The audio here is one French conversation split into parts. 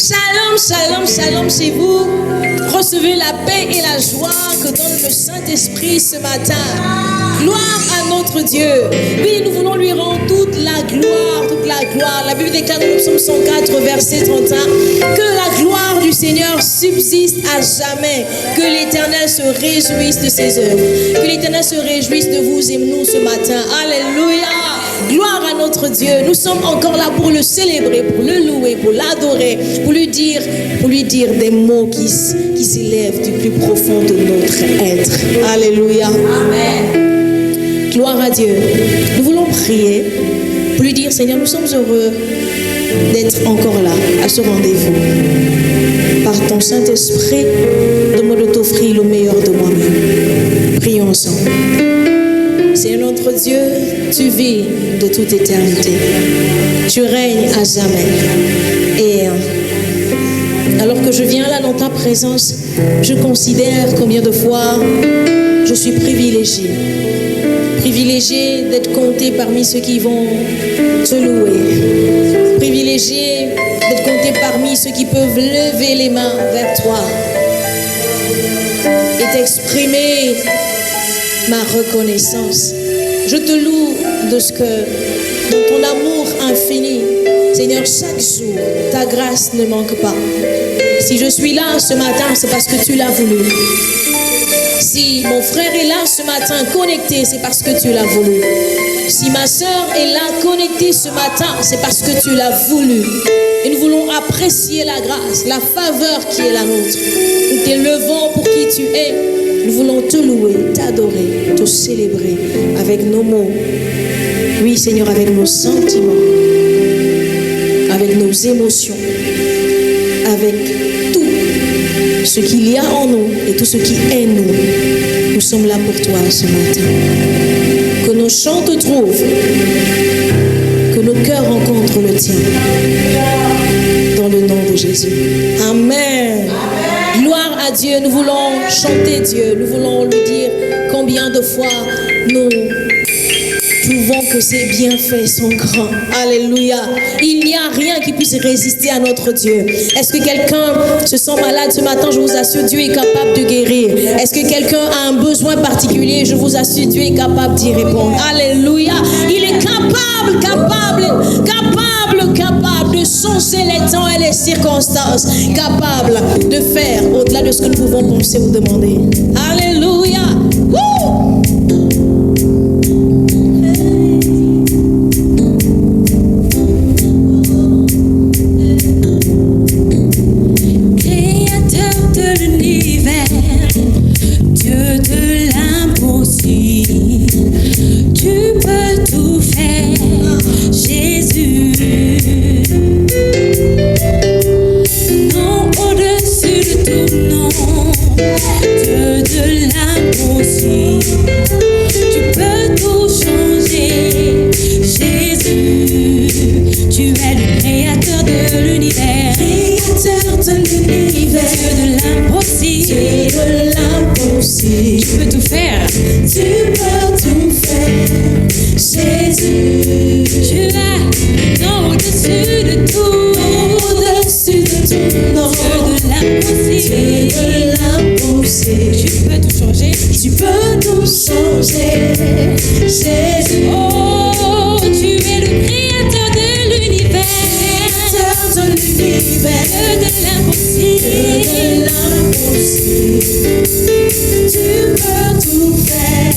Shalom, shalom, shalom chez vous. Recevez la paix et la joie que donne le Saint-Esprit ce matin. Gloire à notre Dieu. Oui, nous voulons lui rendre toute la gloire, toute la gloire. La Bible déclare dans Psaume 104, verset 31, que la gloire du Seigneur subsiste à jamais. Que l'Éternel se réjouisse de ses œuvres. Que l'Éternel se réjouisse de vous et nous ce matin. Alléluia. Gloire à notre Dieu. Nous sommes encore là pour le célébrer, pour le louer, pour l'adorer, pour lui dire des mots qui s'élèvent du plus profond de notre être. Alléluia. Amen. Gloire à Dieu. Nous voulons prier pour lui dire, Seigneur, nous sommes heureux d'être encore là, à ce rendez-vous. Par ton Saint-Esprit, demande de t'offrir le meilleur de moi-même. Prions ensemble. Seigneur notre Dieu, tu vis de toute éternité. Tu règnes à jamais. Et alors que je viens là dans ta présence, je considère combien de fois je suis privilégiée. Privilégiée d'être comptée parmi ceux qui vont te louer. Privilégiée d'être comptée parmi ceux qui peuvent lever les mains vers toi et t'exprimer ma reconnaissance. Je te loue dans ton amour infini. Seigneur, chaque jour, ta grâce ne manque pas. Si je suis là ce matin, c'est parce que tu l'as voulu. Si mon frère est là ce matin connecté, c'est parce que tu l'as voulu. Si ma soeur est là connectée ce matin, c'est parce que tu l'as voulu. Et nous voulons apprécier la grâce, la faveur qui est la nôtre. Nous t'élevons pour qui tu es. Nous voulons te louer, t'adorer, te célébrer avec nos mots. Oui, Seigneur, avec nos sentiments, avec nos émotions, avec tout ce qu'il y a en nous et tout ce qui est nous. Nous sommes là pour toi ce matin. Que nos chants te trouvent, que nos cœurs rencontrent le tien. Dans le nom de Jésus. Amen. Gloire à Dieu, nous voulons chanter Dieu, nous voulons lui dire combien de fois nous trouvons que ses bienfaits sont grands. Alléluia. Il n'y a rien qui puisse résister à notre Dieu. Est-ce que quelqu'un se sent malade ce matin? Je vous assure, Dieu est capable de guérir. Est-ce que quelqu'un a un besoin particulier? Je vous assure, Dieu est capable d'y répondre. Alléluia. Il est capable de changer les temps et les circonstances, capable de faire au-delà de ce que nous pouvons penser ou demander. Alléluia. Woo! Créateur de l'univers, Dieu de l'impossible, tu peux tout faire, Jésus. Non, au-dessus de tout nom, Dieu de l'impossible, tu peux tout changer, Jésus. Tu es le créateur de l'univers, créateur de l'univers, Dieu de l'impossible, Dieu de l'impossible, tu peux tout faire, tu peux tout faire, Jésus. Tu es non au-dessus de tout, au-dessus de tout, non, Dieu de l'impossible, tu peux tout changer, tu peux tout changer, Jésus. Oh, tu es le créateur de l'univers, créateur de l'univers, Dieu de l'impossible, Dieu de l'impossible, tu peux tout faire,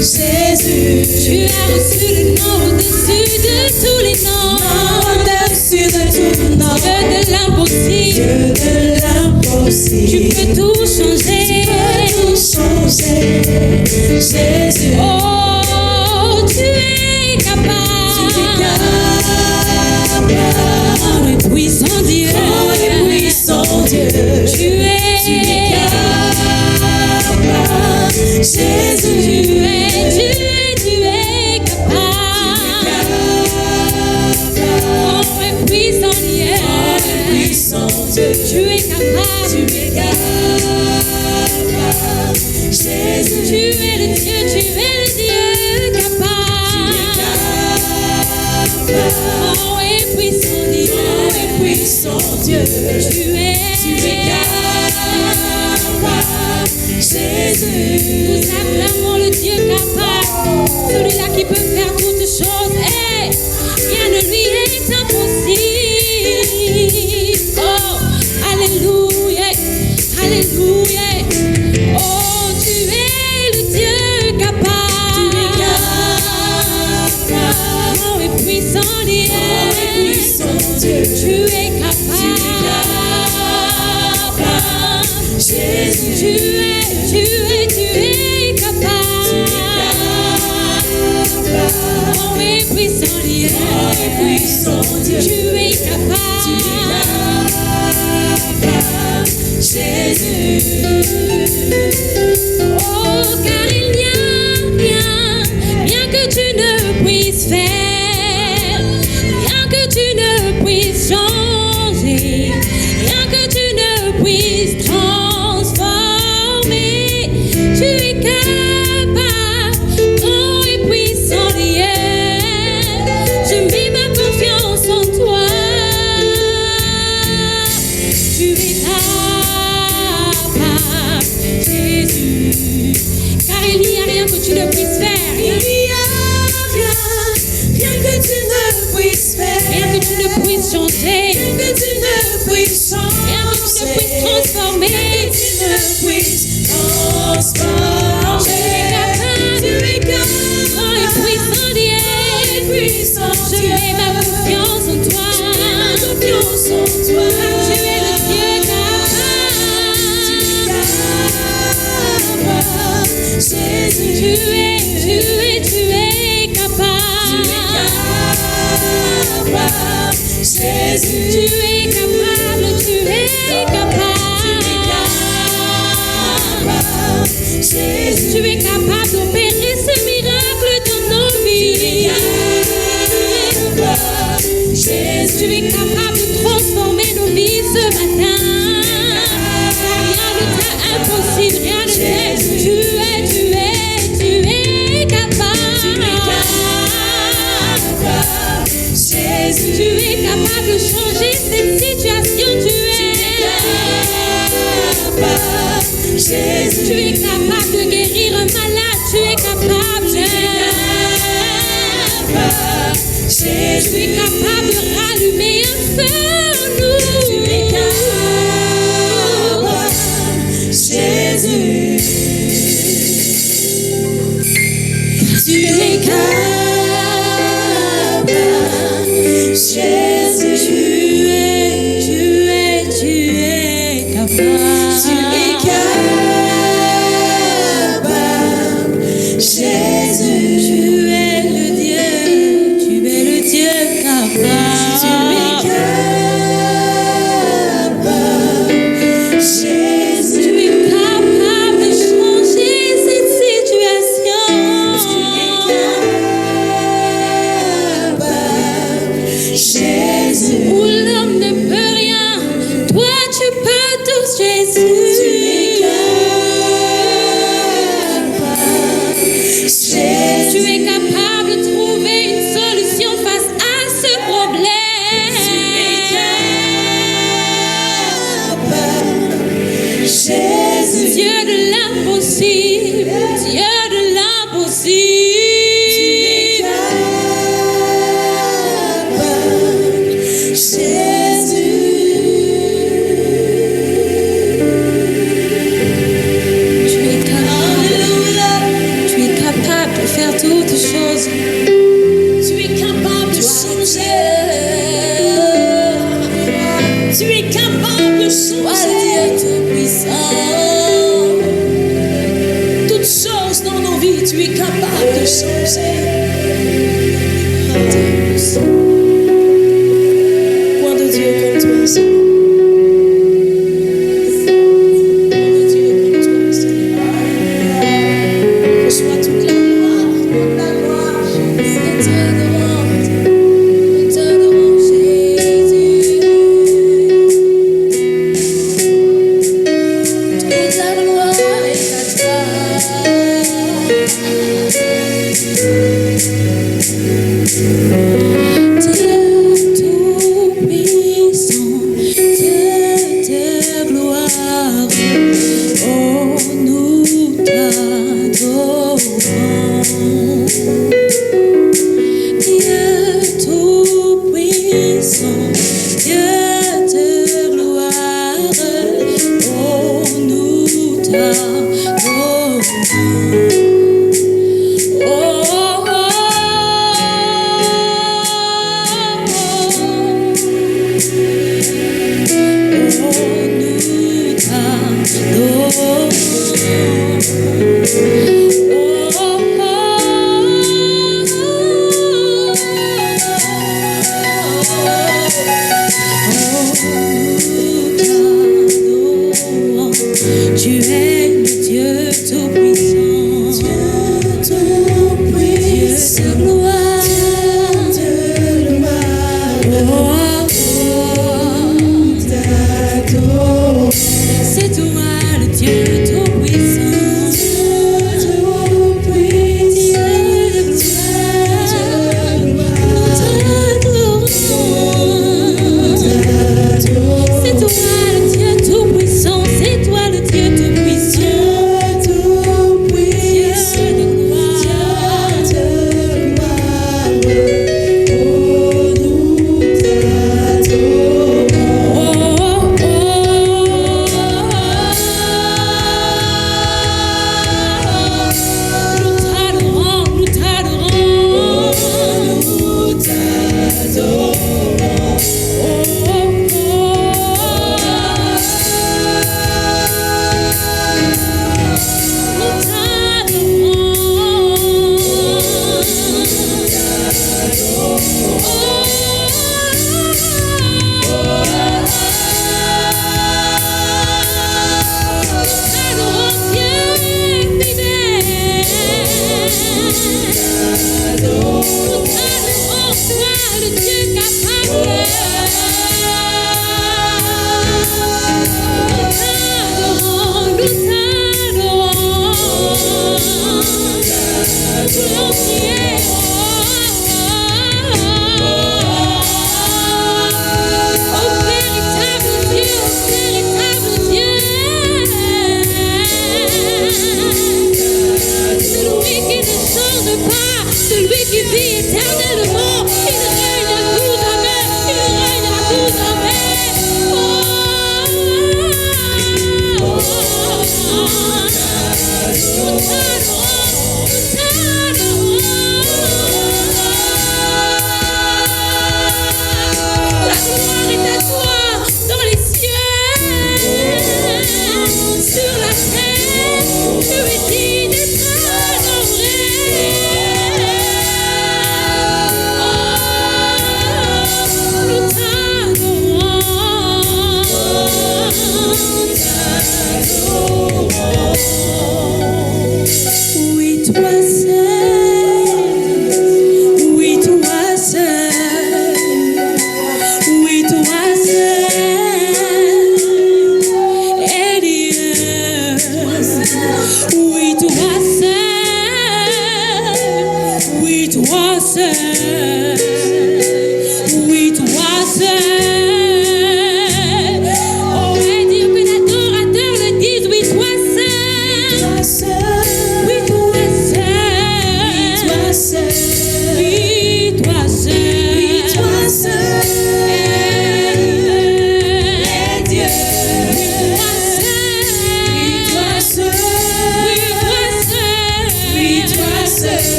Jésus. Tu as reçu le nom au-dessus de tous les noms, au-dessus de tout nom, Dieu de l'impossible, Dieu de l'impossible, tu peux tout changer, Jésus. Oh, tu es capable, oh, le puissant Dieu, oh, le puissant Dieu, tu es capable, Jésus. Tu es capable, oh, le puissant Dieu, oh, le puissant Dieu, tu es capable, Jésus. Tu es le Dieu, tu es le Dieu. puissant Dieu, tu es capable, Jésus. Oh, car il n'y a rien que tu ne puisses faire, rien que tu ne puisses changer, rien que tu ne puisses transformer. Tu es capable, grand et puissant Dieu. Je mets ma confiance en toi. Tu es capable, Jésus. Car il n'y a rien que tu ne puisses faire. Il n'y a rien que tu ne puisses faire, Rien que tu ne puisses changer, rien que tu ne puisses changer, rien que tu ne puisses transformer. tu ne puisses transformer. Tu es capable, Grand et puissant Dieu, je mets ma confiance en toi. confiance en toi. Tu es le Dieu capable. Jésus, Tu es capable. Jésus, Tu es capable, tu es capable. Jésus, Tu es capable d'opérer ce miracle dans nos vies. Jésus, Tu es capable de transformer nos vies ce matin. Rien ne t'est impossible, rien ne t'est. Tu es capable. Jésus, Tu es capable de changer cette situation. Tu Jésus, es capable de guérir un malade. Tu es capable. Jésus, Tu es capable de rallumer un feu en nous. Tu es capable, Jésus. Tu es capable, Jésus. Tu es capable. Tu es capable, Jésus. Tu es le Dieu capable. Tu es capable, Jésus. Tu es capable de changer cette situation. Tu es capable, Jésus. Où l'homme ne peut rien, toi tu peux tout, Jésus. Tu es capable, Jésus. Tu es capable de trouver une solution face à ce problème. Tu es capable, Jésus. Dieu de l'impossible, Dieu de l'impossible. Tu es capable, tu es capable de faire toutes choses. Tu es capable de changer. Tu es capable de changer. Toutes choses dans nos vies, tu es capable de changer. Point de Dieu comme toi, Seigneur. Point de Dieu comme toi, Seigneur. Reçois toute la gloire, toute la gloire. Nous t'adorons, Jésus. Toute la gloire est à toi. Dieu tout-puissant, Dieu de gloire, oh nous t'adorons. Dieu tout-puissant, Dieu de gloire, oh nous t'adorons. Oh, oh, oh, nous t'adorons.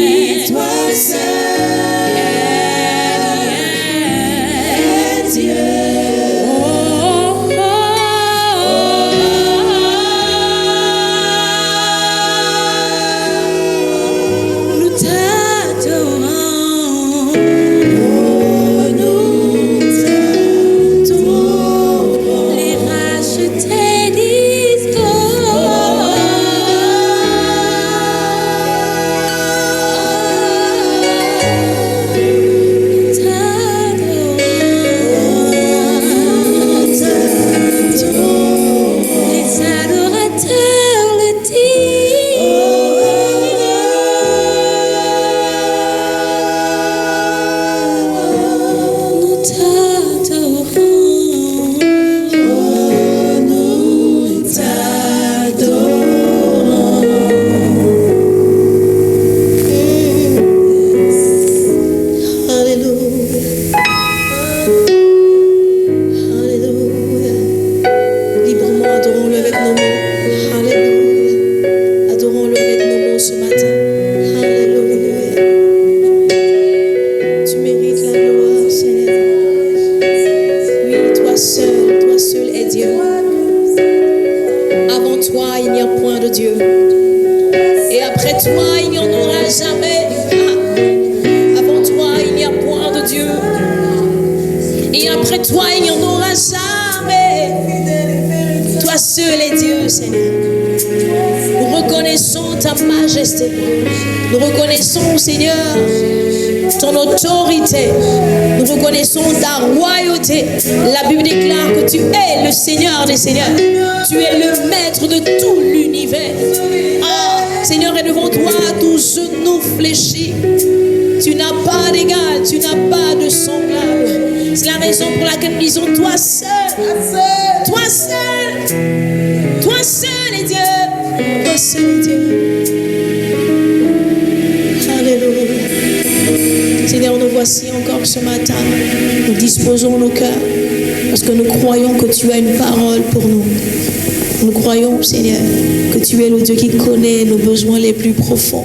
Oui, toi majesté. Nous reconnaissons, Seigneur, ton autorité. Nous reconnaissons ta royauté. La Bible déclare que tu es le Seigneur des Seigneurs. Tu es le maître de tout l'univers. Ah, Seigneur, et devant toi, tout genou fléchit. Tu n'as pas d'égal, tu n'as pas de semblable. C'est la raison pour laquelle nous disons, toi seul, toi seul, toi seul est Dieu, toi seul est Dieu. Alléluia. Seigneur, nous voici encore ce matin. Nous disposons nos cœurs parce que nous croyons que tu as une parole pour nous. Nous croyons, Seigneur, que tu es le Dieu qui connaît nos besoins les plus profonds.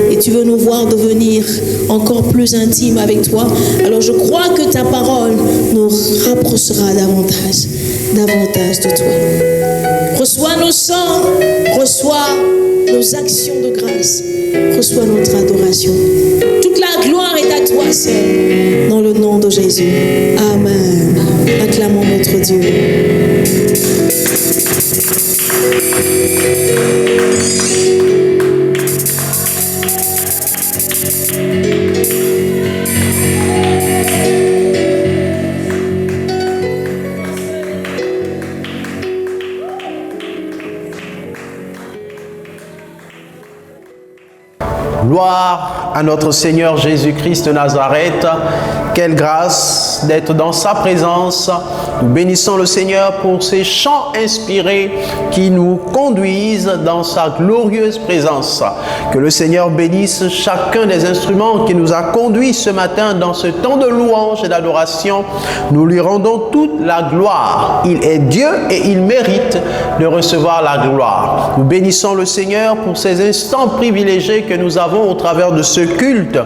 Et tu veux nous voir devenir encore plus intimes avec toi. Alors je crois que ta parole nous rapprochera davantage de toi. Reçois nos chants, reçois nos actions de grâce, reçois notre adoration. Toute la gloire est à toi seul, dans le nom de Jésus. Amen. Acclamons notre Dieu. Gloire à notre Seigneur Jésus-Christ de Nazareth. Quelle grâce d'être dans sa présence. Nous bénissons le Seigneur pour ces chants inspirés qui nous conduisent dans sa glorieuse présence. Que le Seigneur bénisse chacun des instruments qui nous a conduits ce matin dans ce temps de louange et d'adoration. Nous lui rendons toute la gloire. Il est Dieu et il mérite de recevoir la gloire. Nous bénissons le Seigneur pour ces instants privilégiés que nous avons au travers de ce culte.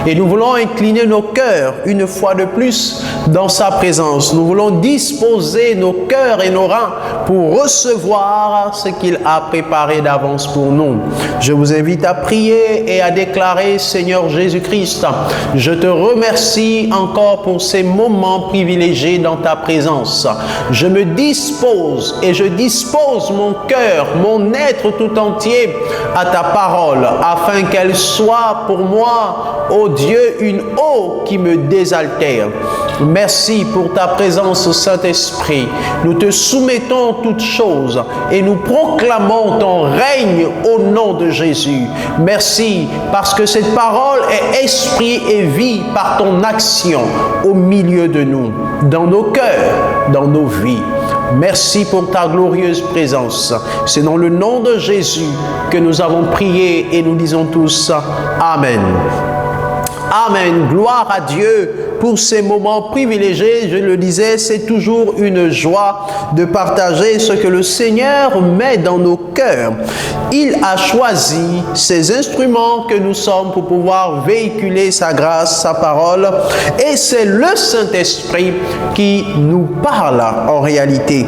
Et nous voulons incliner nos cœurs une fois de plus dans sa présence. Nous voulons disposer nos cœurs et nos reins pour recevoir ce qu'il a préparé d'avance pour nous. Je vous invite à prier et à déclarer: Seigneur Jésus-Christ, je te remercie encore pour ces moments privilégiés dans ta présence. Je me dispose et je dispose mon cœur, mon être tout entier à ta parole, afin qu'elle soit pour moi, ô Dieu, une eau qui me désaltère. Merci pour ta présence, Saint-Esprit. Nous te soumettons toutes choses et nous proclamons ton règne au nom de Jésus. Merci parce que cette parole est esprit et vie par ton action au milieu de nous, dans nos cœurs, dans nos vies. Merci pour ta glorieuse présence. C'est dans le nom de Jésus que nous avons prié et nous disons tous Amen. Amen. Gloire à Dieu pour ces moments privilégiés. Je le disais, c'est toujours une joie de partager ce que le Seigneur met dans nos cœurs. Il a choisi ces instruments que nous sommes pour pouvoir véhiculer sa grâce, sa parole. Et c'est le Saint-Esprit qui nous parle en réalité.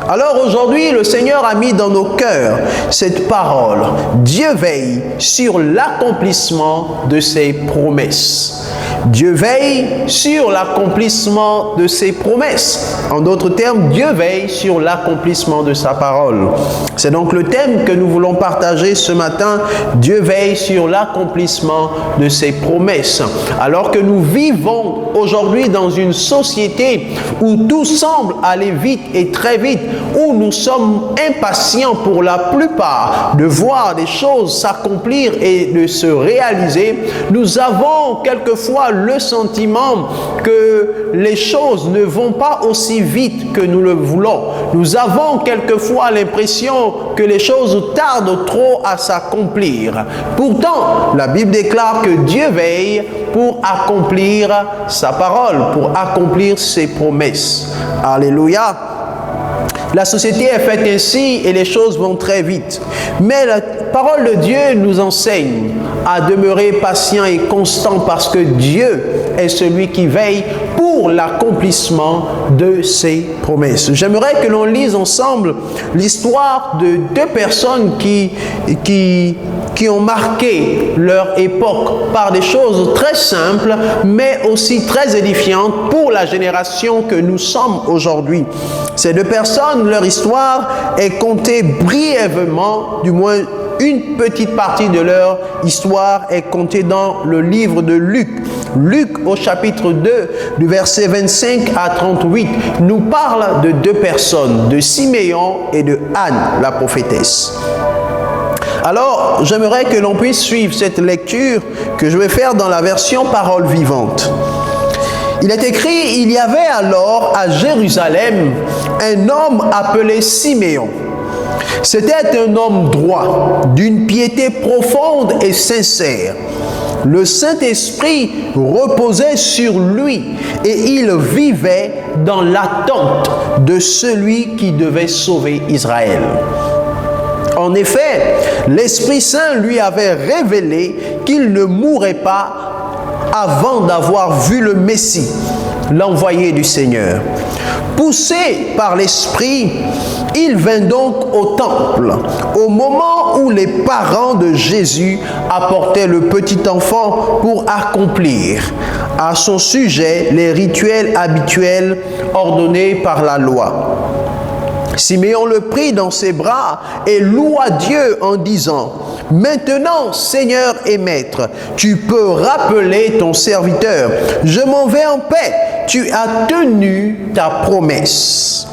Alors aujourd'hui, le Seigneur a mis dans nos cœurs cette parole. Dieu veille sur l'accomplissement de ses promesses. Dieu veille sur l'accomplissement de ses promesses. En d'autres termes, Dieu veille sur l'accomplissement de sa parole. C'est donc le thème que nous voulons partager ce matin. Dieu veille sur l'accomplissement de ses promesses. Alors que nous vivons aujourd'hui dans une société où tout semble aller vite et très vite, où nous sommes impatients pour la plupart de voir des choses s'accomplir et de se réaliser, nous avons quelquefois le sentiment que les choses ne vont pas aussi vite que nous le voulons. Nous avons quelquefois l'impression que les choses tardent trop à s'accomplir. Pourtant, la Bible déclare que Dieu veille pour accomplir sa parole, pour accomplir ses promesses. Alléluia! La société est faite ainsi et les choses vont très vite. Mais la parole de Dieu nous enseigne à demeurer patient et constant parce que Dieu est celui qui veille pour l'accomplissement de ses promesses. J'aimerais que l'on lise ensemble l'histoire de deux personnes qui ont marqué leur époque par des choses très simples, mais aussi très édifiantes pour la génération que nous sommes aujourd'hui. Ces deux personnes, leur histoire est contée brièvement, du moins une petite partie de leur histoire est contée dans le livre de Luc. Luc, au chapitre 2, du verset 25 à 38, nous parle de deux personnes, de Siméon et de Anne, la prophétesse. Alors, j'aimerais que l'on puisse suivre cette lecture que je vais faire dans la version Parole vivante. Il est écrit, il y avait alors à Jérusalem un homme appelé Siméon. C'était un homme droit, d'une piété profonde et sincère. Le Saint-Esprit reposait sur lui et il vivait dans l'attente de celui qui devait sauver Israël. En effet, l'Esprit Saint lui avait révélé qu'il ne mourrait pas avant d'avoir vu le Messie, l'envoyé du Seigneur. Poussé par l'Esprit, il vint donc au temple, au moment où les parents de Jésus apportaient le petit enfant pour accomplir à son sujet les rituels habituels ordonnés par la loi. Siméon le prit dans ses bras et loua Dieu en disant: « Maintenant, Seigneur et Maître, tu peux rappeler ton serviteur. Je m'en vais en paix. Tu as tenu ta promesse.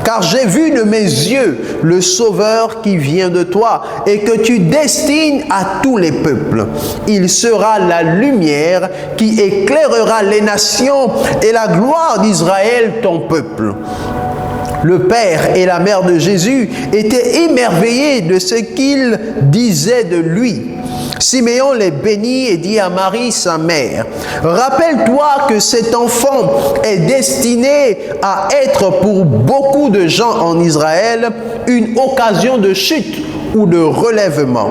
Car j'ai vu de mes yeux le Sauveur qui vient de toi et que tu destines à tous les peuples. Il sera la lumière qui éclairera les nations et la gloire d'Israël, ton peuple. » Le père et la mère de Jésus étaient émerveillés de ce qu'ils disaient de lui. Siméon les bénit et dit à Marie, sa mère: « Rappelle-toi que cet enfant est destiné à être pour beaucoup de gens en Israël une occasion de chute ou de relèvement.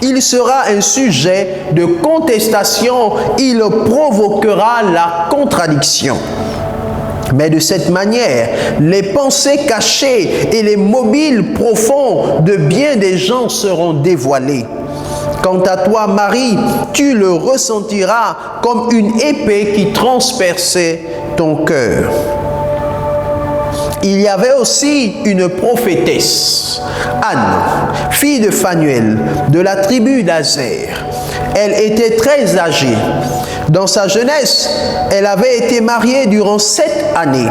Il sera un sujet de contestation, il provoquera la contradiction. » Mais de cette manière, les pensées cachées et les mobiles profonds de bien des gens seront dévoilés. Quant à toi, Marie, tu le ressentiras comme une épée qui transperçait ton cœur. Il y avait aussi une prophétesse, Anne, fille de Phanuel, de la tribu d'Aser. Elle était très âgée. Dans sa jeunesse, elle avait été mariée durant 7 années.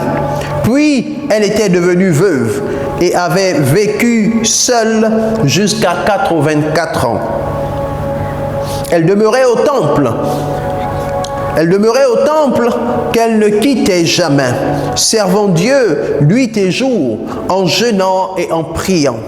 Puis, elle était devenue veuve et avait vécu seule jusqu'à 84 ans. Elle demeurait au temple. Qu'elle ne quittait jamais, servant Dieu nuit et jour, en jeûnant et en priant.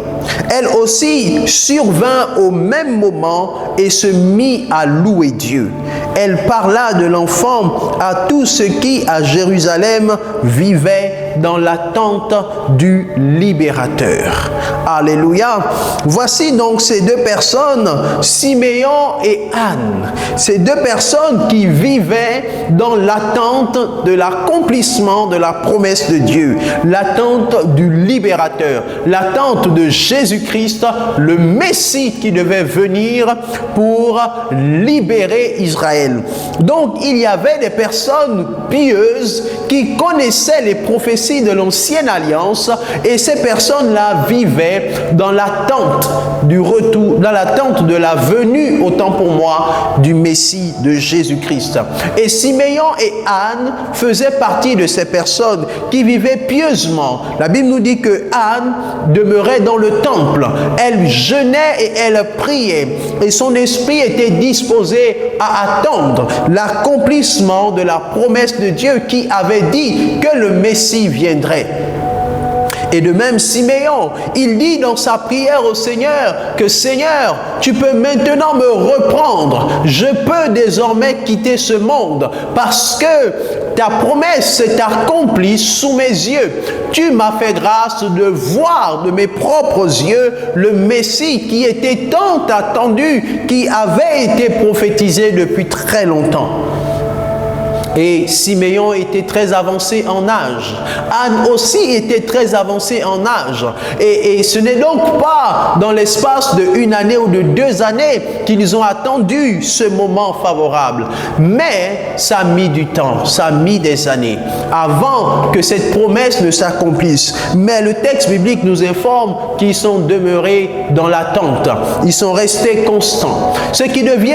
Elle aussi survint au même moment et se mit à louer Dieu. Elle parla de l'enfant à tous ceux qui, à Jérusalem, vivaient dans l'attente du libérateur. Alléluia. Voici donc ces deux personnes, Siméon et Anne. Ces deux personnes qui vivaient dans l'attente de l'accomplissement de la promesse de Dieu, l'attente du libérateur, l'attente de Jésus-Christ, le Messie qui devait venir pour libérer Israël. Donc il y avait des personnes pieuses qui connaissaient les prophéties de l'Ancienne Alliance et ces personnes-là vivaient dans l'attente du retour, dans l'attente de la venue, autant pour moi, du Messie de Jésus-Christ. Et Siméon et Anne faisaient partie de ces personnes qui vivaient pieusement. La Bible nous dit que Anne demeurait dans le temple. Elle jeûnait et elle priait. Et son esprit était disposé à attendre l'accomplissement de la promesse de Dieu qui avait dit que le Messie viendrait. Et de même, Siméon, il dit dans sa prière au Seigneur que « Seigneur, tu peux maintenant me reprendre. Je peux désormais quitter ce monde parce que ta promesse s'est accomplie sous mes yeux. Tu m'as fait grâce de voir de mes propres yeux le Messie qui était tant attendu, qui avait été prophétisé depuis très longtemps. » Et Siméon était très avancé en âge. Anne aussi était très avancée en âge. Et ce n'est donc pas dans l'espace de 1 année ou de 2 années qu'ils ont attendu ce moment favorable. Mais ça a mis du temps, ça a mis des années avant que cette promesse ne s'accomplisse. Mais le texte biblique nous informe qu'ils sont demeurés dans l'attente. Ils sont restés constants. Ce qui devient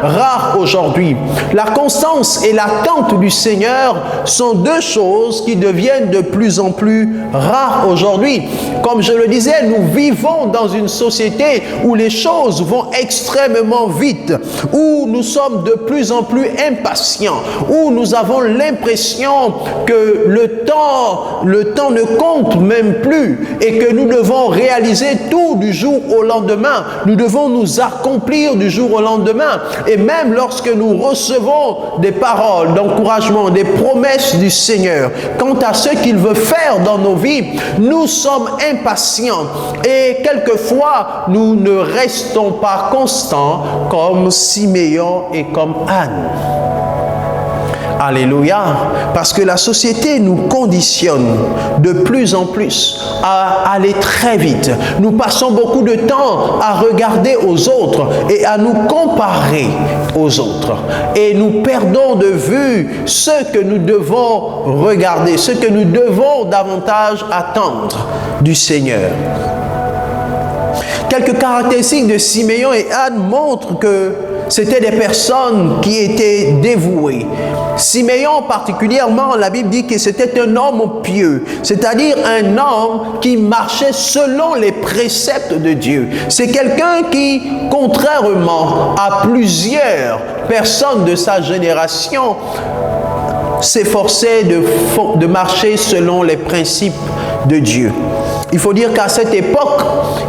rare aujourd'hui. La constance et l'attente du Seigneur sont deux choses qui deviennent de plus en plus rares aujourd'hui. Comme je le disais, nous vivons dans une société où les choses vont extrêmement vite, où nous sommes de plus en plus impatients, où nous avons l'impression que le temps ne compte même plus et que nous devons réaliser tout du jour au lendemain. Nous devons nous accomplir du jour au lendemain. Et même lorsque nous recevons des paroles d'encouragement, des promesses du Seigneur quant à ce qu'il veut faire dans nos vies, nous sommes impatients et quelquefois nous ne restons pas constants comme Siméon et comme Anne. Alléluia, parce que la société nous conditionne de plus en plus à aller très vite. Nous passons beaucoup de temps à regarder aux autres et à nous comparer aux autres. Et nous perdons de vue ce que nous devons regarder, ce que nous devons davantage attendre du Seigneur. Quelques caractéristiques de Siméon et Anne montrent que c'était des personnes qui étaient dévouées. Siméon particulièrement, la Bible dit que c'était un homme pieux, c'est-à-dire un homme qui marchait selon les préceptes de Dieu. C'est quelqu'un qui, contrairement à plusieurs personnes de sa génération, s'efforçait de marcher selon les principes de Dieu. Il faut dire qu'à cette époque,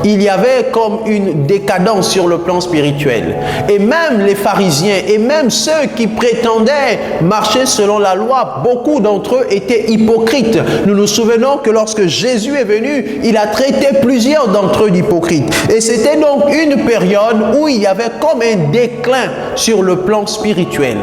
il y avait comme une décadence sur le plan spirituel. Et même les pharisiens, et même ceux qui prétendaient marcher selon la loi, beaucoup d'entre eux étaient hypocrites. Nous nous souvenons que lorsque Jésus est venu, il a traité plusieurs d'entre eux d'hypocrites. Et c'était donc une période où il y avait comme un déclin sur le plan spirituel.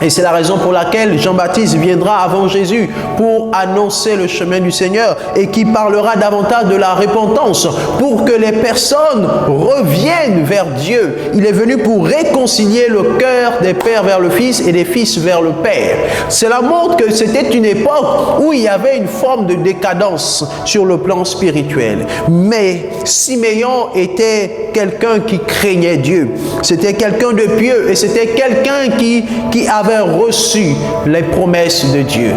Et c'est la raison pour laquelle Jean-Baptiste viendra avant Jésus pour annoncer le chemin du Seigneur et qui parlera davantage de la repentance pour que les personnes reviennent vers Dieu. Il est venu pour réconcilier le cœur des pères vers le fils et des fils vers le père. Cela montre que c'était une époque où il y avait une forme de décadence sur le plan spirituel. Mais Siméon était quelqu'un qui craignait Dieu. C'était quelqu'un de pieux et c'était quelqu'un qui avait reçu les promesses de Dieu.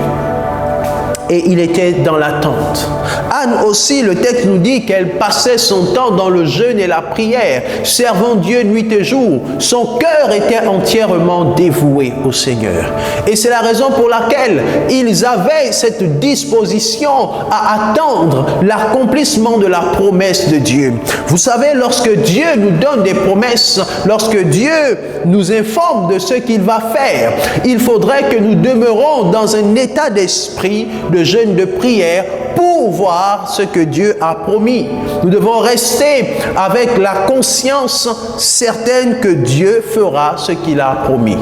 Et il était dans l'attente. Anne aussi, le texte nous dit qu'elle passait son temps dans le jeûne et la prière, servant Dieu nuit et jour. Son cœur était entièrement dévoué au Seigneur. Et c'est la raison pour laquelle ils avaient cette disposition à attendre l'accomplissement de la promesse de Dieu. Vous savez, lorsque Dieu nous donne des promesses, lorsque Dieu nous informe de ce qu'il va faire, il faudrait que nous demeurons dans un état d'esprit de jeûne, de prière, pour voir ce que Dieu a promis. Nous devons rester avec la conscience certaine que Dieu fera ce qu'il a promis.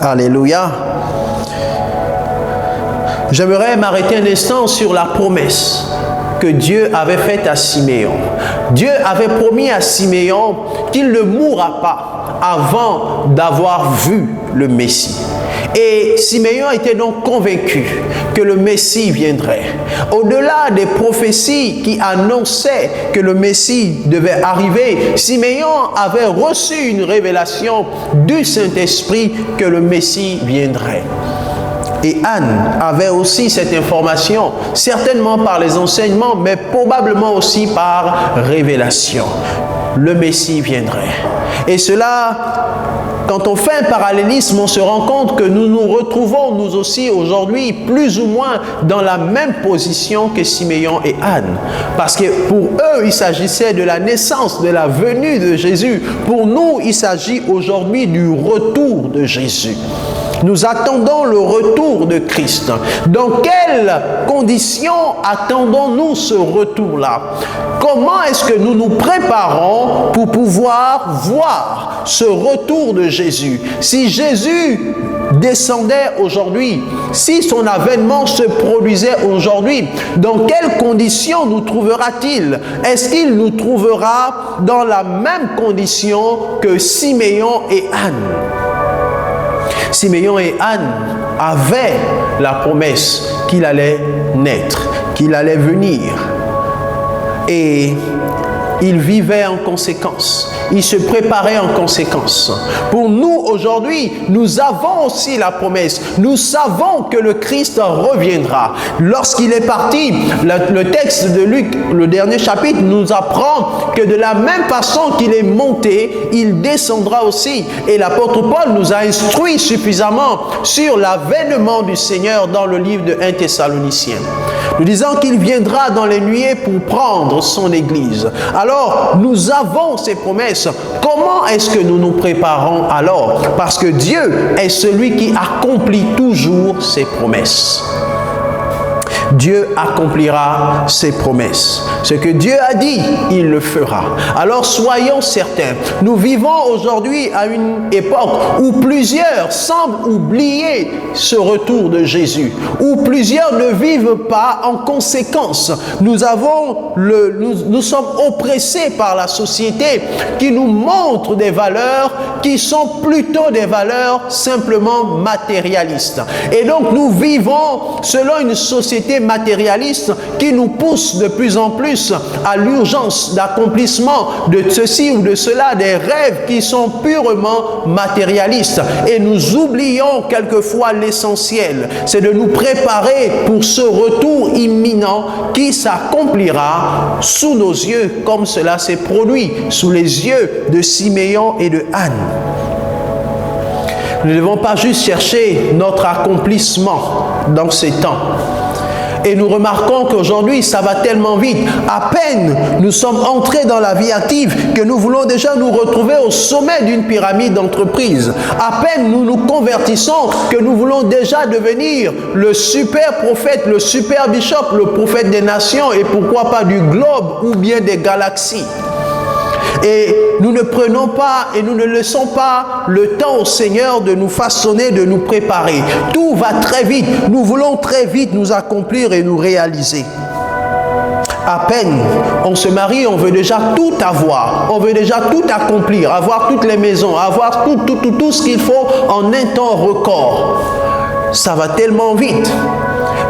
Alléluia. J'aimerais m'arrêter un instant sur la promesse que Dieu avait faite à Siméon. Dieu avait promis à Siméon qu'il ne mourra pas avant d'avoir vu le Messie. Et Siméon était donc convaincu que le Messie viendrait. Au-delà des prophéties qui annonçaient que le Messie devait arriver, Siméon avait reçu une révélation du Saint-Esprit que le Messie viendrait. Et Anne avait aussi cette information, certainement par les enseignements, mais probablement aussi par révélation. Le Messie viendrait. Et cela, quand on fait un parallélisme, on se rend compte que nous nous retrouvons, nous aussi, aujourd'hui, plus ou moins dans la même position que Siméon et Anne. Parce que pour eux, il s'agissait de la naissance, de la venue de Jésus. Pour nous, il s'agit aujourd'hui du retour de Jésus. Nous attendons le retour de Christ. Dans quelles conditions attendons-nous ce retour-là? Comment est-ce que nous nous préparons pour pouvoir voir ce retour de Jésus? Si Jésus descendait aujourd'hui, si son avènement se produisait aujourd'hui, dans quelles conditions nous trouvera-t-il? Est-ce qu'il nous trouvera dans la même condition que Siméon et Anne? Siméon et Anne avaient la promesse qu'il allait naître, qu'il allait venir. Et ils vivaient en conséquence. Ils se préparaient en conséquence. Pour nous, aujourd'hui, nous avons aussi la promesse. Nous savons que le Christ reviendra. Lorsqu'il est parti, le texte de Luc, le dernier chapitre, nous apprend que de la même façon qu'il est monté, il descendra aussi. Et l'apôtre Paul nous a instruit suffisamment sur l'avènement du Seigneur dans le livre de 1 Thessaloniciens. Nous disons qu'il viendra dans les nuées pour prendre son Église. Alors, nous avons ces promesses. Comment est-ce que nous nous préparons alors? Parce que Dieu est celui qui accomplit toujours ses promesses. Dieu accomplira ses promesses. Ce que Dieu a dit, il le fera. Alors soyons certains. Nous vivons aujourd'hui à une époque où plusieurs semblent oublier ce retour de Jésus, où plusieurs ne vivent pas en conséquence. Nous sommes oppressés par la société qui nous montre des valeurs qui sont plutôt des valeurs simplement matérialistes. Et donc nous vivons selon une société matérialiste qui nous pousse de plus en plus à l'urgence d'accomplissement de ceci ou de cela, des rêves qui sont purement matérialistes. Et nous oublions quelquefois l'essentiel, c'est de nous préparer pour ce retour imminent qui s'accomplira sous nos yeux, comme cela s'est produit sous les yeux de Siméon et de Anne. Nous ne devons pas juste chercher notre accomplissement dans ces temps. Et nous remarquons qu'aujourd'hui, ça va tellement vite. À peine nous sommes entrés dans la vie active que nous voulons déjà nous retrouver au sommet d'une pyramide d'entreprise. À peine nous nous convertissons que nous voulons déjà devenir le super prophète, le super bishop, le prophète des nations et pourquoi pas du globe ou bien des galaxies. Et nous ne prenons pas et nous ne laissons pas le temps au Seigneur de nous façonner, de nous préparer. Tout va très vite. Nous voulons très vite nous accomplir et nous réaliser. À peine on se marie, on veut déjà tout avoir. On veut déjà tout accomplir, avoir toutes les maisons, avoir tout ce qu'il faut en un temps record. Ça va tellement vite.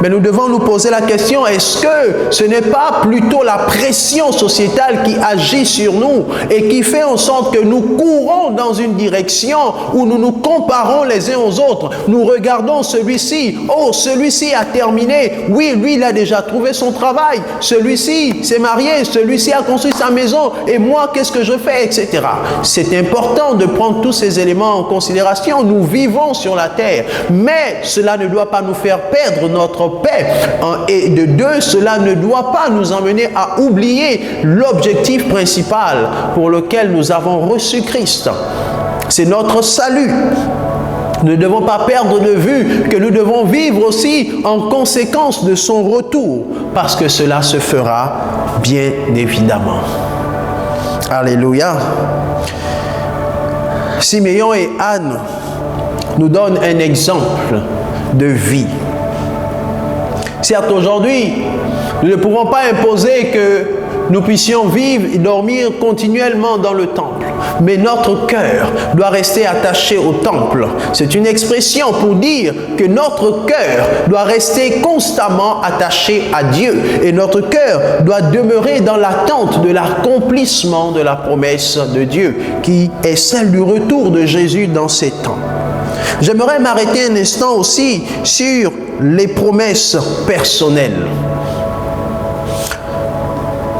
Mais nous devons nous poser la question, est-ce que ce n'est pas plutôt la pression sociétale qui agit sur nous et qui fait en sorte que nous courons dans une direction où nous nous comparons les uns aux autres? Nous regardons celui-ci, oh celui-ci a terminé, oui lui il a déjà trouvé son travail, celui-ci s'est marié, celui-ci a construit sa maison et moi qu'est-ce que je fais, etc. C'est important de prendre tous ces éléments en considération. Nous vivons sur la terre, mais cela ne doit pas nous faire perdre notre paix. Et de deux, cela ne doit pas nous emmener à oublier l'objectif principal pour lequel nous avons reçu Christ. C'est notre salut. Nous ne devons pas perdre de vue que nous devons vivre aussi en conséquence de son retour, parce que cela se fera bien évidemment. Alléluia. Siméon et Anne nous donnent un exemple de vie. Certes, aujourd'hui, nous ne pouvons pas imposer que nous puissions vivre et dormir continuellement dans le temple. Mais notre cœur doit rester attaché au temple. C'est une expression pour dire que notre cœur doit rester constamment attaché à Dieu. Et notre cœur doit demeurer dans l'attente de l'accomplissement de la promesse de Dieu, qui est celle du retour de Jésus dans ces temps. J'aimerais m'arrêter un instant aussi sur les promesses personnelles.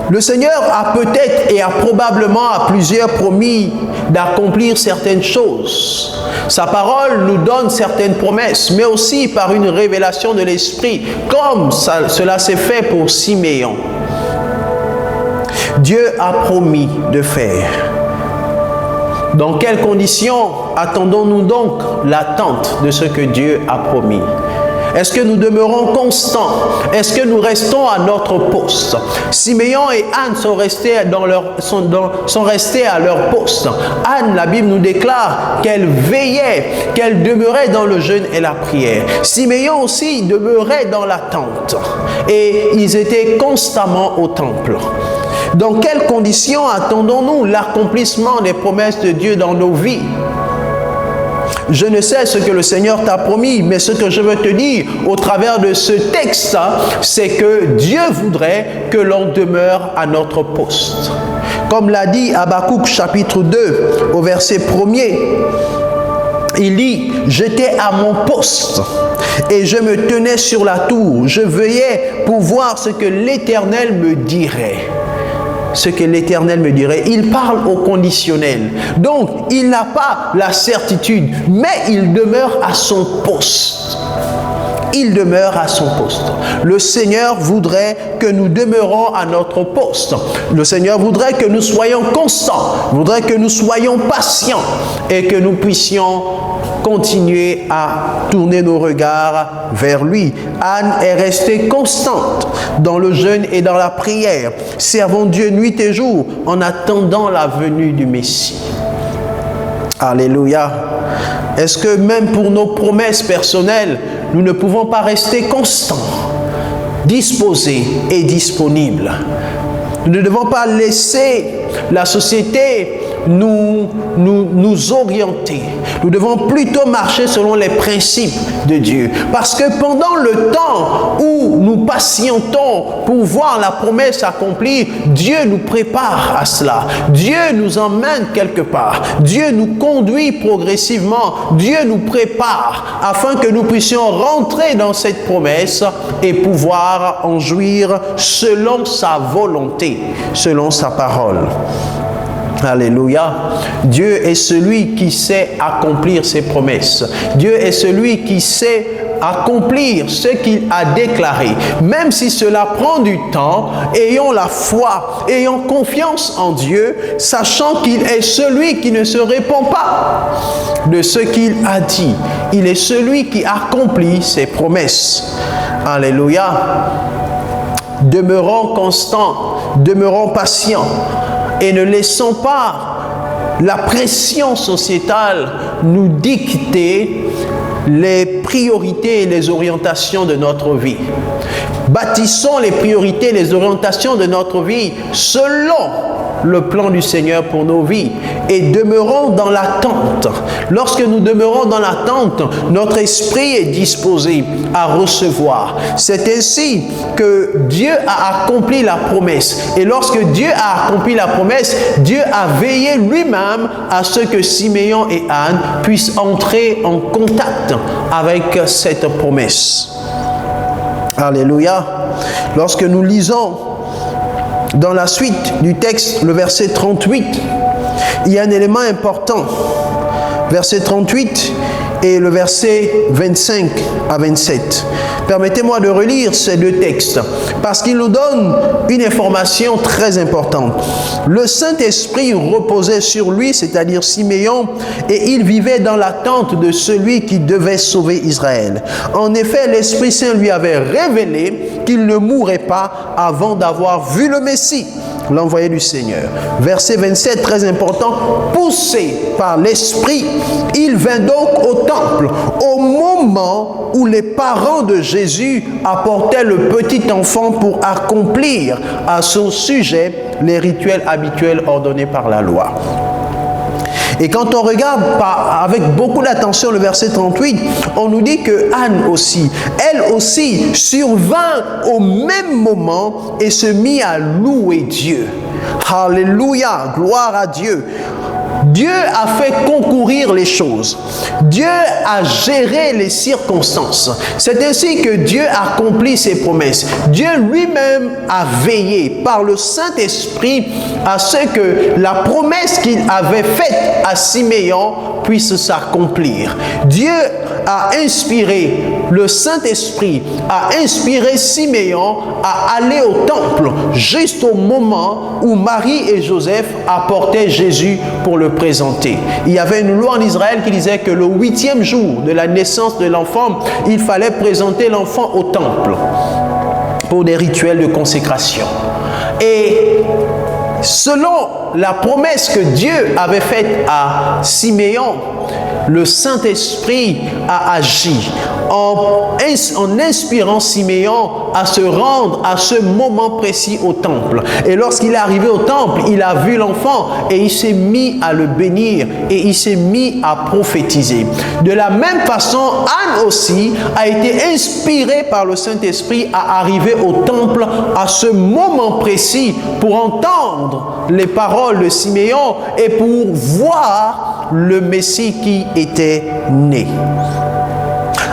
Le Seigneur a peut-être et a probablement à plusieurs promis d'accomplir certaines choses. Sa parole nous donne certaines promesses, mais aussi par une révélation de l'Esprit, comme cela s'est fait pour Siméon. Dieu a promis de faire Dans quelles conditions attendons-nous donc l'attente de ce que Dieu a promis? Est-ce que nous demeurons constants? Est-ce que nous restons à notre poste? Siméon et Anne sont restés à leur poste. Anne, la Bible nous déclare qu'elle veillait, qu'elle demeurait dans le jeûne et la prière. Siméon aussi demeurait dans l'attente. Et ils étaient constamment au temple. Dans quelles conditions attendons-nous l'accomplissement des promesses de Dieu dans nos vies? Je ne sais ce que le Seigneur t'a promis, mais ce que je veux te dire au travers de ce texte, c'est que Dieu voudrait que l'on demeure à notre poste. Comme l'a dit Habakkuk chapitre 2 au verset 1er, il dit « J'étais à mon poste et je me tenais sur la tour, je veillais pour voir ce que l'Éternel me dirait. » Ce que l'Éternel me dirait. Il parle au conditionnel. Donc, il n'a pas la certitude, mais il demeure à son poste. Il demeure à son poste. Le Seigneur voudrait que nous demeurons à notre poste. Le Seigneur voudrait que nous soyons constants, voudrait que nous soyons patients et que nous puissions continuer à tourner nos regards vers lui. Anne est restée constante dans le jeûne et dans la prière, servant Dieu nuit et jour en attendant la venue du Messie. Alléluia. Est-ce que même pour nos promesses personnelles, nous ne pouvons pas rester constants, disposés et disponibles? Nous ne devons pas laisser la société nous orienter. Nous devons plutôt marcher selon les principes de Dieu. Parce que pendant le temps où nous patientons pour voir la promesse accomplie, Dieu nous prépare à cela. Dieu nous emmène quelque part. Dieu nous conduit progressivement. Dieu nous prépare afin que nous puissions rentrer dans cette promesse et pouvoir en jouir selon sa volonté, selon sa parole. Alléluia. Dieu est celui qui sait accomplir ses promesses. Dieu est celui qui sait accomplir ce qu'il a déclaré. Même si cela prend du temps, ayons la foi, ayons confiance en Dieu, sachant qu'il est celui qui ne se répand pas de ce qu'il a dit. Il est celui qui accomplit ses promesses. Alléluia. Demeurons constants, demeurons patients. Et ne laissons pas la pression sociétale nous dicter les priorités et les orientations de notre vie. Bâtissons les priorités et les orientations de notre vie selon le plan du Seigneur pour nos vies et demeurons dans l'attente. Lorsque nous demeurons dans l'attente, notre esprit est disposé à recevoir. C'est ainsi que Dieu a accompli la promesse. Et lorsque Dieu a accompli la promesse, Dieu a veillé lui-même à ce que Siméon et Anne puissent entrer en contact avec cette promesse. Alléluia. Lorsque nous lisons dans la suite du texte, le verset 38, il y a un élément important. Verset 38 et le verset 25 à 27. Permettez-moi de relire ces deux textes parce qu'ils nous donnent une information très importante. Le Saint-Esprit reposait sur lui, c'est-à-dire Siméon, et il vivait dans l'attente de celui qui devait sauver Israël. En effet, l'Esprit Saint lui avait révélé qu'il ne mourrait pas avant d'avoir vu le Messie, l'envoyé du Seigneur. Verset 27, très important. Poussé par l'Esprit, il vint donc au temple au moment où les parents de Jésus apportaient le petit enfant pour accomplir à son sujet les rituels habituels ordonnés par la loi. Et quand on regarde avec beaucoup d'attention le verset 38, on nous dit que Anne aussi, elle aussi survint au même moment et se mit à louer Dieu. Alléluia, gloire à Dieu. Dieu a fait concourir les choses. Dieu a géré les circonstances. C'est ainsi que Dieu accomplit ses promesses. Dieu lui-même a veillé par le Saint-Esprit à ce que la promesse qu'il avait faite à Siméon puisse s'accomplir. Dieu a inspiré, le Saint-Esprit a inspiré Siméon à aller au temple juste au moment où Marie et Joseph apportaient Jésus pour le présenter. Il y avait une loi en Israël qui disait que le 8e jour de la naissance de l'enfant, il fallait présenter l'enfant au temple pour des rituels de consécration. Et selon la promesse que Dieu avait faite à Siméon, le Saint-Esprit a agi en inspirant Siméon à se rendre à ce moment précis au temple. Et lorsqu'il est arrivé au temple, il a vu l'enfant et il s'est mis à le bénir et il s'est mis à prophétiser. De la même façon, Anne aussi a été inspirée par le Saint-Esprit à arriver au temple à ce moment précis pour entendre les paroles de Siméon et pour voir le Messie qui était né.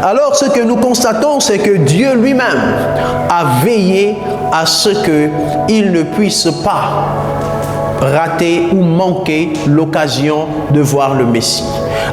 Alors ce que nous constatons, c'est que Dieu lui-même a veillé à ce qu'il ne puisse pas rater ou manquer l'occasion de voir le Messie.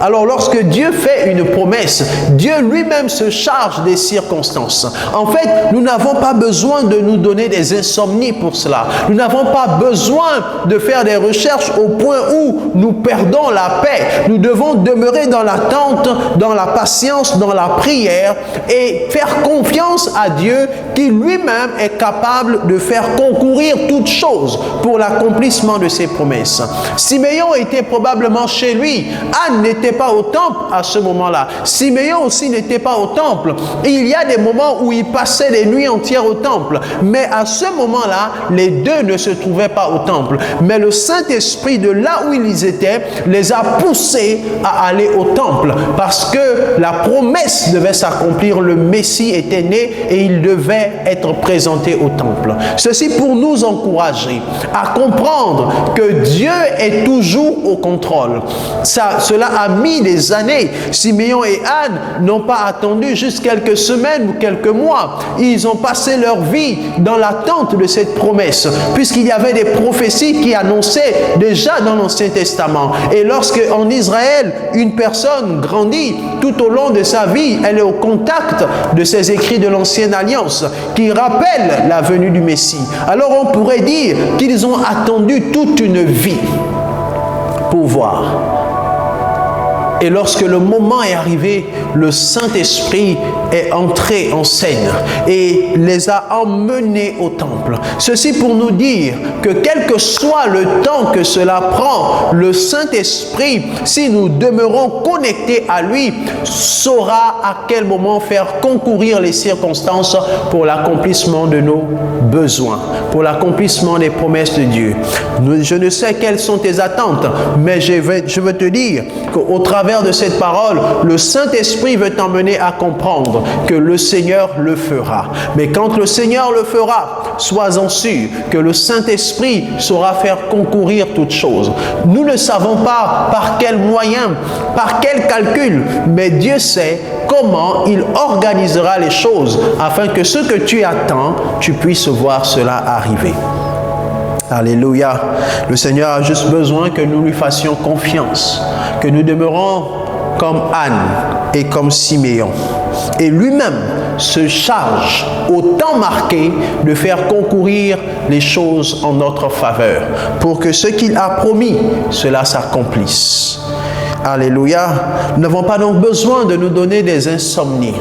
Alors lorsque Dieu fait une promesse, Dieu lui-même se charge des circonstances. En fait, nous n'avons pas besoin de nous donner des insomnies pour cela. Nous n'avons pas besoin de faire des recherches au point où nous perdons la paix. Nous devons demeurer dans l'attente, dans la patience, dans la prière et faire confiance à Dieu qui lui-même est capable de faire concourir toutes choses pour l'accomplissement de ses promesses. Siméon était probablement chez lui. Anne n'était pas au temple à ce moment-là. Siméon aussi n'était pas au temple. Et il y a des moments où il passait les nuits entières au temple. Mais à ce moment-là, les deux ne se trouvaient pas au temple. Mais le Saint-Esprit, de là où ils étaient, les a poussés à aller au temple. Parce que la promesse devait s'accomplir. Le Messie était né et il devait être présenté au temple. Ceci pour nous encourager à comprendre que Dieu est toujours au contrôle. Cela a mis des années. Siméon et Anne n'ont pas attendu juste quelques semaines ou quelques mois. Ils ont passé leur vie dans l'attente de cette promesse, puisqu'il y avait des prophéties qui annonçaient déjà dans l'Ancien Testament. Et lorsque en Israël, une personne grandit tout au long de sa vie, elle est au contact de ces écrits de l'Ancienne Alliance qui rappellent la venue du Messie. Alors on pourrait dire qu'ils ont attendu toute une vie pour voir. Et lorsque le moment est arrivé, le Saint-Esprit est entré en scène et les a emmenés au temple. Ceci pour nous dire que quel que soit le temps que cela prend, le Saint-Esprit, si nous demeurons connectés à lui, saura à quel moment faire concourir les circonstances pour l'accomplissement de nos besoins, pour l'accomplissement des promesses de Dieu. Je ne sais quelles sont tes attentes, mais je veux te dire qu'au travers de cette parole, le Saint-Esprit veut t'emmener à comprendre que le Seigneur le fera. Mais quand le Seigneur le fera, sois-en sûr que le Saint-Esprit saura faire concourir toutes choses. Nous ne savons pas par quel moyen, par quel calcul, mais Dieu sait comment il organisera les choses afin que ce que tu attends, tu puisses voir cela arriver. Alléluia. Le Seigneur a juste besoin que nous lui fassions confiance, que nous demeurons comme Anne et comme Siméon. Et lui-même se charge au temps marqué de faire concourir les choses en notre faveur pour que ce qu'il a promis, cela s'accomplisse. Alléluia. Nous n'avons pas donc besoin de nous donner des insomnies,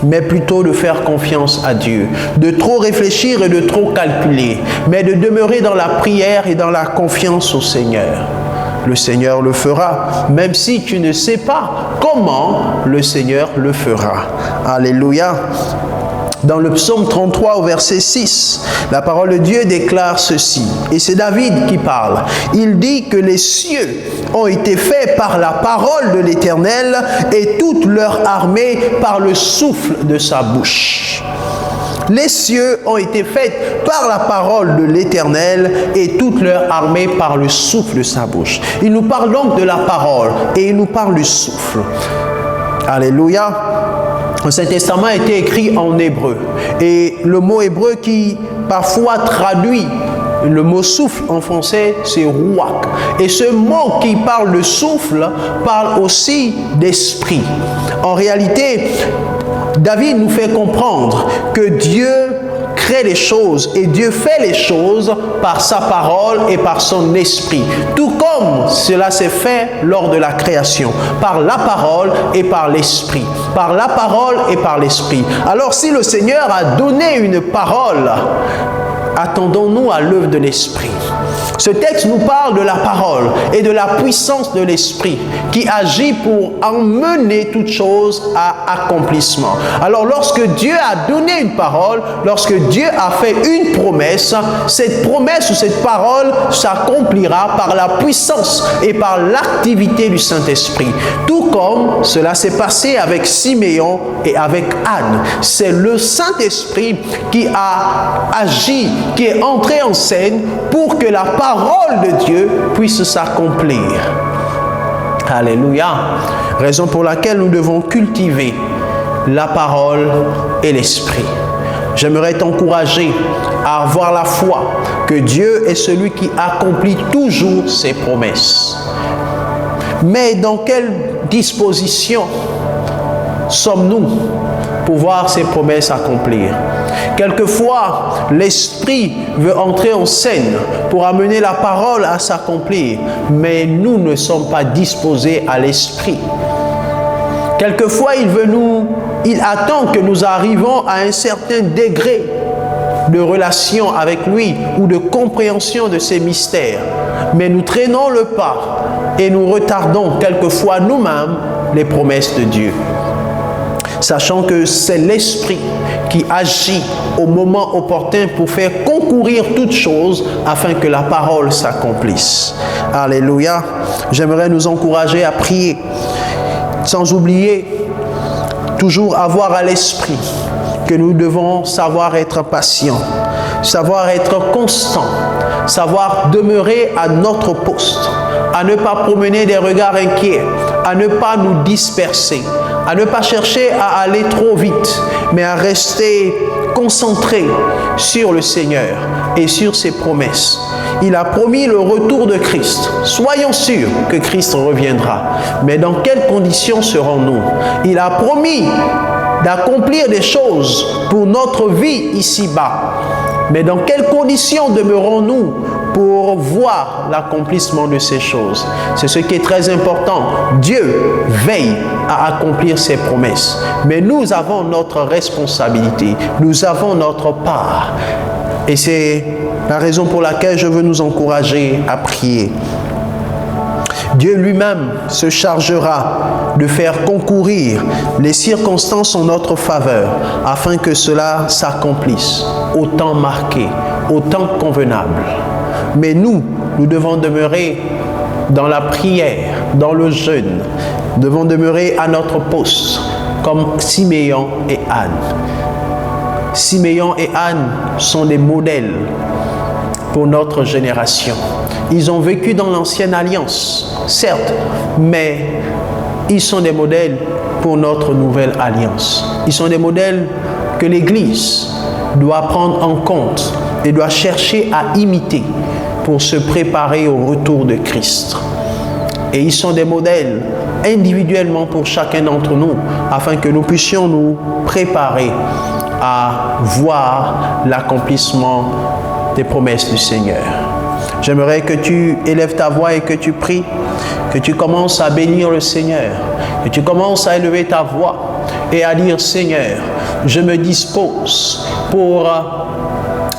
mais plutôt de faire confiance à Dieu, de trop réfléchir et de trop calculer, mais de demeurer dans la prière et dans la confiance au Seigneur. Le Seigneur le fera, même si tu ne sais pas comment le Seigneur le fera. Alléluia. Dans le psaume 33 au verset 6, la parole de Dieu déclare ceci, et c'est David qui parle. Il dit que les cieux ont été faits par la parole de l'Éternel et toute leur armée par le souffle de sa bouche. Les cieux ont été faits par la parole de l'Éternel et toute leur armée par le souffle de sa bouche. Il nous parle donc de la parole et il nous parle du souffle. Alléluia. Le Saint-Testament a été écrit en hébreu et le mot hébreu qui parfois traduit le mot souffle en français, c'est ruach. Et ce mot qui parle de souffle parle aussi d'esprit. En réalité, David nous fait comprendre que Dieu crée les choses et Dieu fait les choses par sa parole et par son esprit. Tout comme cela s'est fait lors de la création, par la parole et par l'esprit. Par la parole et par l'esprit. Alors si le Seigneur a donné une parole, attendons-nous à l'œuvre de l'esprit. Ce texte nous parle de la parole et de la puissance de l'esprit qui agit pour emmener toute chose à accomplissement. Alors lorsque Dieu a donné une parole, lorsque Dieu a fait une promesse, cette promesse ou cette parole s'accomplira par la puissance et par l'activité du Saint-Esprit. Tout comme cela s'est passé avec Siméon et avec Anne. C'est le Saint-Esprit qui a agi, qui est entré en scène pour que la parole de Dieu puisse s'accomplir. Alléluia. Raison pour laquelle nous devons cultiver la parole et l'esprit. J'aimerais t'encourager à avoir la foi que Dieu est celui qui accomplit toujours ses promesses. Mais dans quelle disposition sommes-nous pour voir ces promesses accomplir? Quelquefois, l'Esprit veut entrer en scène pour amener la parole à s'accomplir, mais nous ne sommes pas disposés à l'Esprit. Quelquefois, il attend que nous arrivons à un certain degré de relation avec lui ou de compréhension de ses mystères, mais nous traînons le pas et nous retardons quelquefois nous-mêmes les promesses de Dieu. Sachant que c'est l'Esprit qui agit au moment opportun pour faire concourir toutes choses afin que la parole s'accomplisse. Alléluia. J'aimerais nous encourager à prier, sans oublier, toujours avoir à l'esprit que nous devons savoir être patients, savoir être constants, savoir demeurer à notre poste, à ne pas promener des regards inquiets, à ne pas nous disperser, à ne pas chercher à aller trop vite, mais à rester concentré sur le Seigneur et sur ses promesses. Il a promis le retour de Christ. Soyons sûrs que Christ reviendra. Mais dans quelles conditions serons-nous? Il a promis d'accomplir des choses pour notre vie ici-bas. Mais dans quelles conditions demeurons-nous pour voir l'accomplissement de ces choses? C'est ce qui est très important. Dieu veille à accomplir ses promesses. Mais nous avons notre responsabilité. Nous avons notre part. Et c'est la raison pour laquelle je veux nous encourager à prier. Dieu lui-même se chargera de faire concourir les circonstances en notre faveur afin que cela s'accomplisse au temps marqué, au temps convenable. Mais nous devons demeurer dans la prière, dans le jeûne. Nous devons demeurer à notre poste comme Siméon et Anne. Siméon et Anne sont des modèles pour notre génération. Ils ont vécu dans l'ancienne alliance, certes, mais ils sont des modèles pour notre nouvelle alliance. Ils sont des modèles que l'Église doit prendre en compte et doit chercher à imiter pour se préparer au retour de Christ. Et ils sont des modèles individuellement pour chacun d'entre nous, afin que nous puissions nous préparer à voir l'accomplissement des promesses du Seigneur. J'aimerais que tu élèves ta voix et que tu pries, que tu commences à bénir le Seigneur, que tu commences à élever ta voix et à dire: Seigneur, je me dispose pour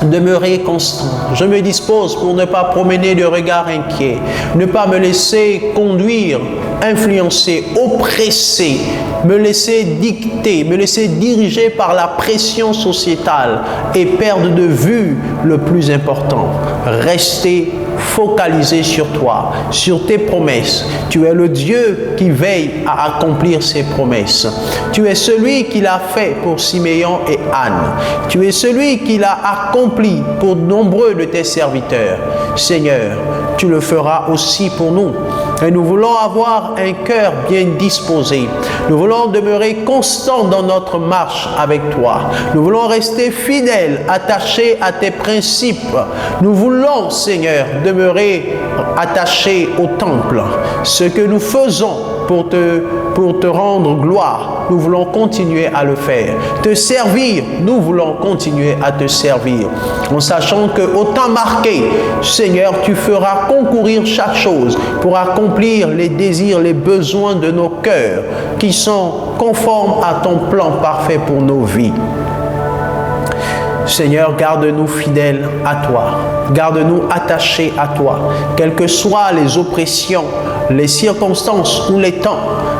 demeurer constant. Je me dispose pour ne pas promener de regards inquiets, ne pas me laisser conduire, influencer, oppresser, me laisser dicter, me laisser diriger par la pression sociétale et perdre de vue le plus important. Rester focalisé sur toi, sur tes promesses. Tu es le Dieu qui veille à accomplir ses promesses. Tu es celui qui l'a fait pour Siméon et Anne. Tu es celui qui l'a accompli pour nombreux de tes serviteurs. Seigneur, tu le feras aussi pour nous. Et nous voulons avoir un cœur bien disposé. Nous voulons demeurer constants dans notre marche avec toi. Nous voulons rester fidèles, attachés à tes principes. Nous voulons, Seigneur, demeurer attachés au temple. Ce que nous faisons pour te rendre gloire, nous voulons continuer à le faire. Te servir, nous voulons continuer à te servir. En sachant qu'au temps marqué, Seigneur, tu feras concourir chaque chose pour accomplir les désirs, les besoins de nos cœurs qui sont conformes à ton plan parfait pour nos vies. Seigneur, garde-nous fidèles à toi. Garde-nous attachés à toi. Quelles que soient les oppressions, les circonstances ou les temps,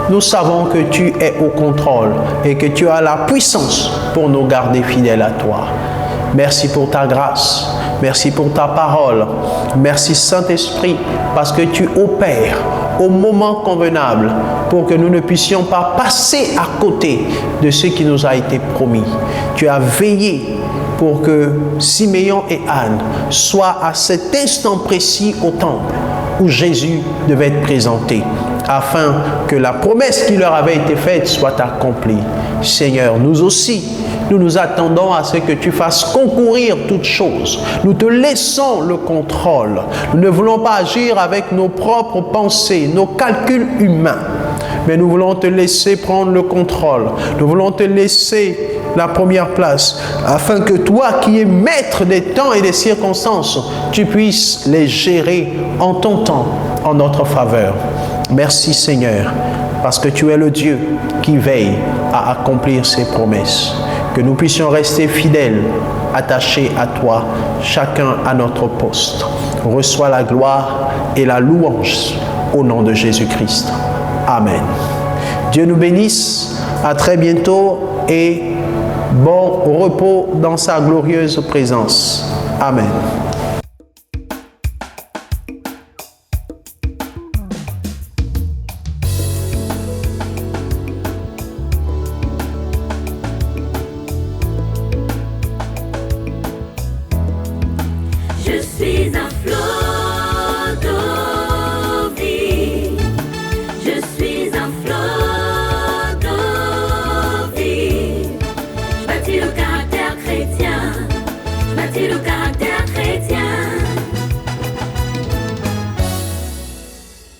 nous savons que tu es au contrôle et que tu as la puissance pour nous garder fidèles à toi. Merci pour ta grâce. Merci pour ta parole. Merci Saint-Esprit parce que tu opères au moment convenable pour que nous ne puissions pas passer à côté de ce qui nous a été promis. Tu as veillé pour que Siméon et Anne soient à cet instant précis au temple où Jésus devait être présenté, afin que la promesse qui leur avait été faite soit accomplie. Seigneur, nous aussi, nous nous attendons à ce que tu fasses concourir toutes choses. Nous te laissons le contrôle. Nous ne voulons pas agir avec nos propres pensées, nos calculs humains, mais nous voulons te laisser prendre le contrôle. Nous voulons te laisser la première place, afin que toi qui es maître des temps et des circonstances, tu puisses les gérer en ton temps, en notre faveur. Merci Seigneur, parce que tu es le Dieu qui veille à accomplir ses promesses. Que nous puissions rester fidèles, attachés à toi, chacun à notre poste. Reçois la gloire et la louange au nom de Jésus-Christ. Amen. Dieu nous bénisse. À très bientôt et bon repos dans sa glorieuse présence. Amen.